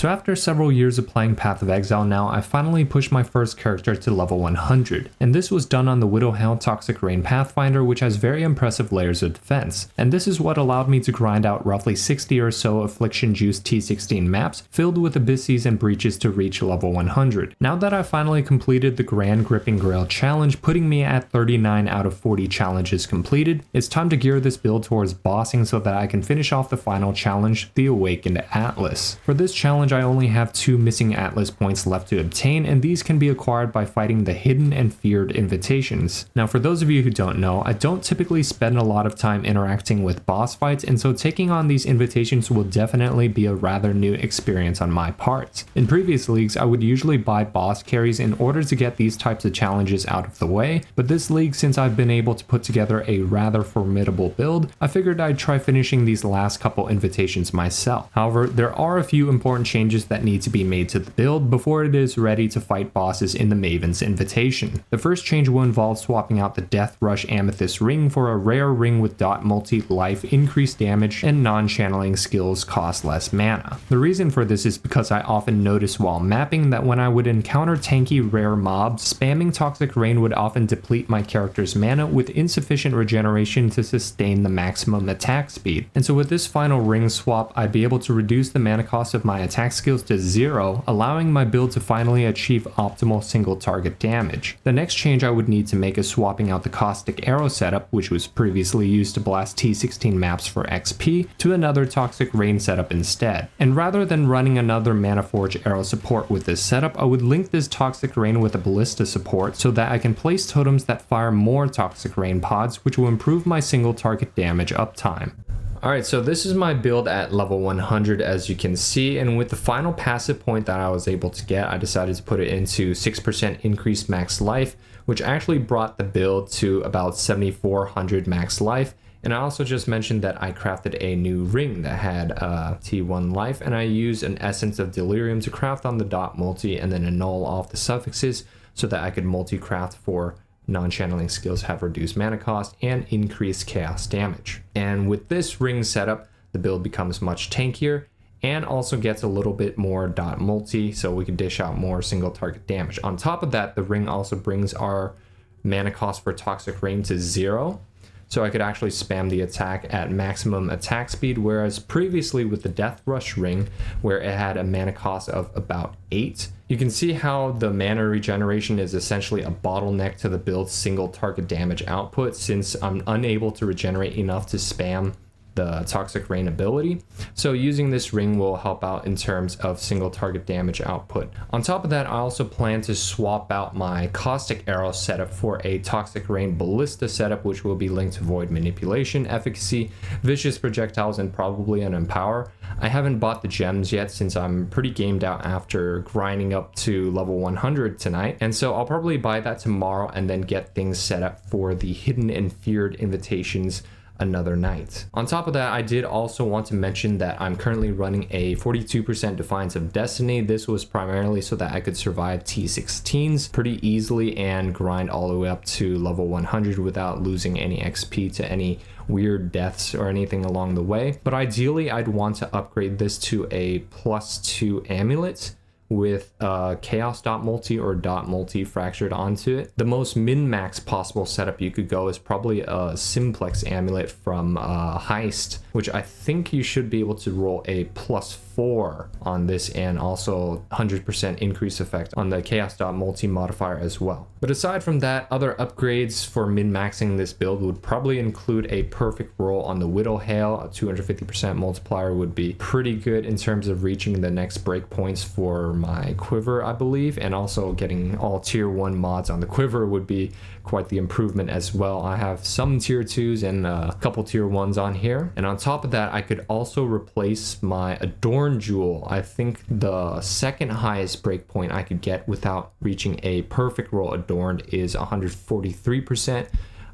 So after several years of playing Path of Exile now, I finally pushed my first character to level 100, and this was done on the Widowhound Toxic Rain Pathfinder, which has very impressive layers of defense, and this is what allowed me to grind out roughly 60 or so Affliction Juice T16 maps filled with Abysses and Breaches to reach level 100. Now that I finally completed the Grand Gripping Grail challenge, putting me at 39 out of 40 challenges completed, it's time to gear this build towards bossing so that I can finish off the final challenge, the Awakened Atlas. For this challenge I only have 2 missing Atlas points left to obtain, and these can be acquired by fighting the Hidden and Feared invitations. Now for those of you who don't know, I don't typically spend a lot of time interacting with boss fights, and so taking on these invitations will definitely be a rather new experience on my part. In previous leagues I would usually buy boss carries in order to get these types of challenges out of the way, but this league, since I've been able to put together a rather formidable build, I figured I'd try finishing these last couple invitations myself. However, there are a few important changes that need to be made to the build before it is ready to fight bosses in the Maven's Invitation. The first change will involve swapping out the Death Rush Amethyst ring for a rare ring with dot multi-life, increased damage, and non-channeling skills cost less mana. The reason for this is because I often notice while mapping that when I would encounter tanky rare mobs, spamming Toxic Rain would often deplete my character's mana with insufficient regeneration to sustain the maximum attack speed. And so with this final ring swap, I'd be able to reduce the mana cost of my attack skills to 0, allowing my build to finally achieve optimal single target damage. The next change I would need to make is swapping out the Caustic Arrow setup, which was previously used to blast T16 maps for XP, to another Toxic Rain setup instead. And rather than running another Mana Forge Arrow support with this setup, I would link this Toxic Rain with a Ballista support so that I can place totems that fire more Toxic Rain pods, which will improve my single target damage uptime. Alright, so this is my build at level 100 as you can see, and with the final passive point that I was able to get, I decided to put it into 6% increased max life, which actually brought the build to about 7400 max life. And I also just mentioned that I crafted a new ring that had T1 life, and I used an Essence of Delirium to craft on the dot multi and then annul off the suffixes so that I could multi-craft for non-channeling skills have reduced mana cost and increased chaos damage. And with this ring setup, the build becomes much tankier and also gets a little bit more dot multi, so we can dish out more single target damage. On top of that, the ring also brings our mana cost for Toxic Rain to 0. So I could actually spam the attack at maximum attack speed, whereas previously with the Death Rush ring, where it had a mana cost of about 8, you can see how the mana regeneration is essentially a bottleneck to the build's single target damage output, since I'm unable to regenerate enough to spam the Toxic Rain ability. So using this ring will help out in terms of single target damage output. On top of that, I also plan to swap out my Caustic Arrow setup for a Toxic Rain Ballista setup, which will be linked to Void Manipulation, Efficacy, Vicious Projectiles, and probably an Empower. I haven't bought the gems yet since I'm pretty gamed out after grinding up to level 100 tonight, and so I'll probably buy that tomorrow and then get things set up for the Hidden and Feared invitations another night. On top of that, I did also want to mention that I'm currently running a 42% Defiance of Destiny. This was primarily so that I could survive T16s pretty easily and grind all the way up to level 100 without losing any XP to any weird deaths or anything along the way. But ideally, I'd want to upgrade this to a +2 amulet with chaos dot multi or dot multi fractured onto it. The most min-max possible setup you could go is probably a simplex amulet from Heist, which I think you should be able to roll a +4 on this, and also 100% increase effect on the chaos dot multi modifier as well. But aside from that, other upgrades for min-maxing this build would probably include a perfect roll on the Widow Hail. A 250% multiplier would be pretty good in terms of reaching the next breakpoints for my quiver, I believe, and also getting all tier 1 mods on the quiver would be quite the improvement as well. I have some tier 2s and a couple tier 1s on here, and on top of that, I could also replace my Adorn Jewel. I think the second highest breakpoint I could get without reaching a perfect roll adorned is 143%.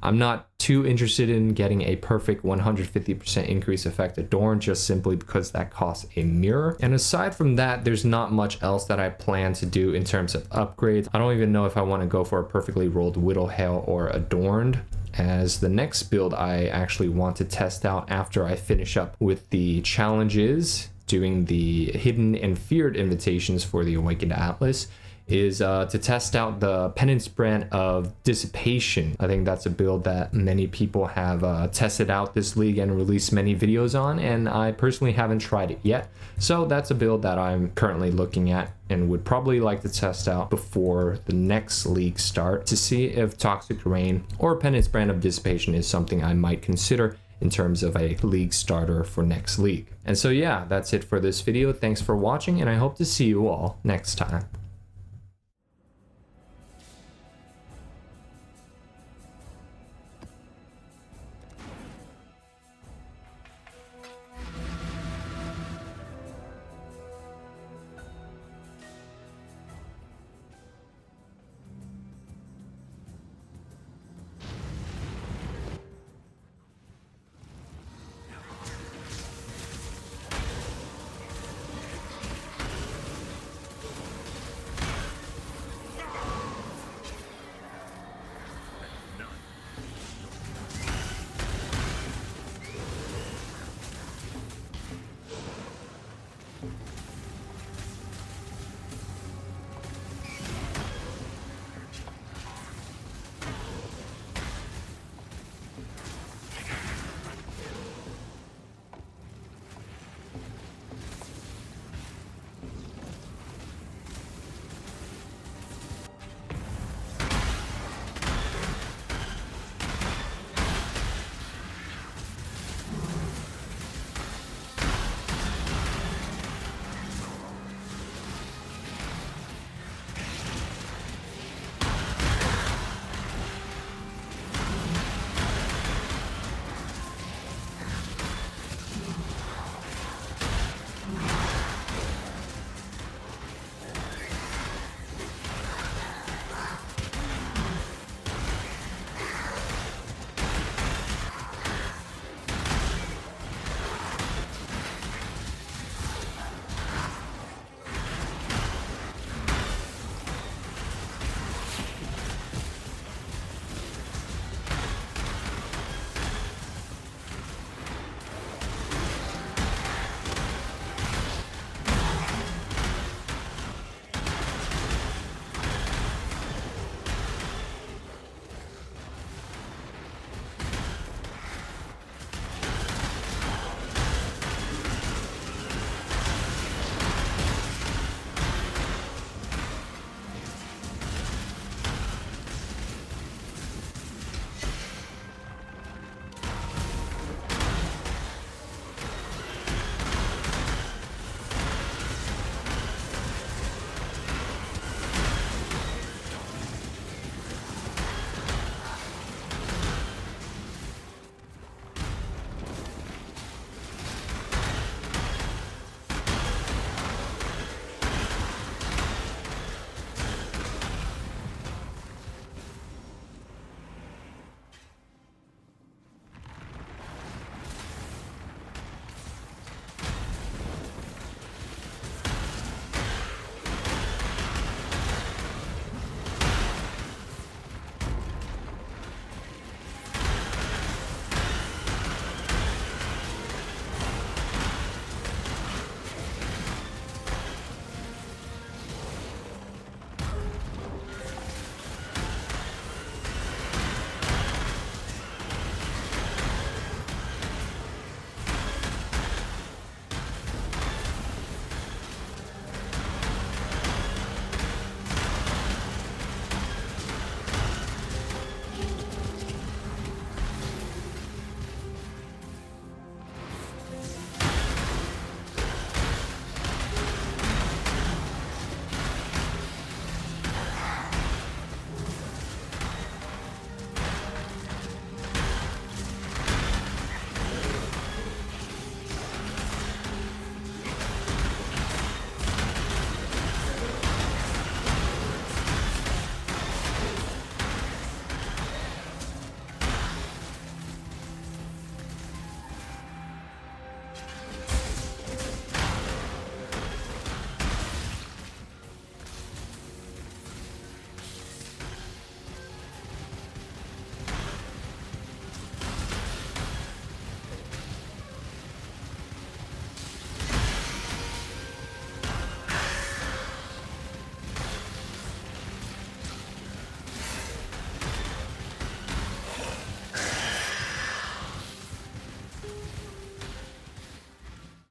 I'm not too interested in getting a perfect 150% increase effect adorned, just simply because that costs a mirror. And aside from that, there's not much else that I plan to do in terms of upgrades. I don't even know if I want to go for a perfectly rolled Widow Hail or adorned, as the next build I actually want to test out after I finish up with the challenges doing the hidden and feared invitations for the Awakened Atlas is to test out the Penance brand of Dissipation. I think that's a build that many people have tested out this league and released many videos on, and I personally haven't tried it yet. So that's a build that I'm currently looking at and would probably like to test out before the next league start to see if Toxic Rain or Penance brand of Dissipation is something I might consider in terms of a league starter for next league. And so yeah, that's it for this video. Thanks for watching, and I hope to see you all next time.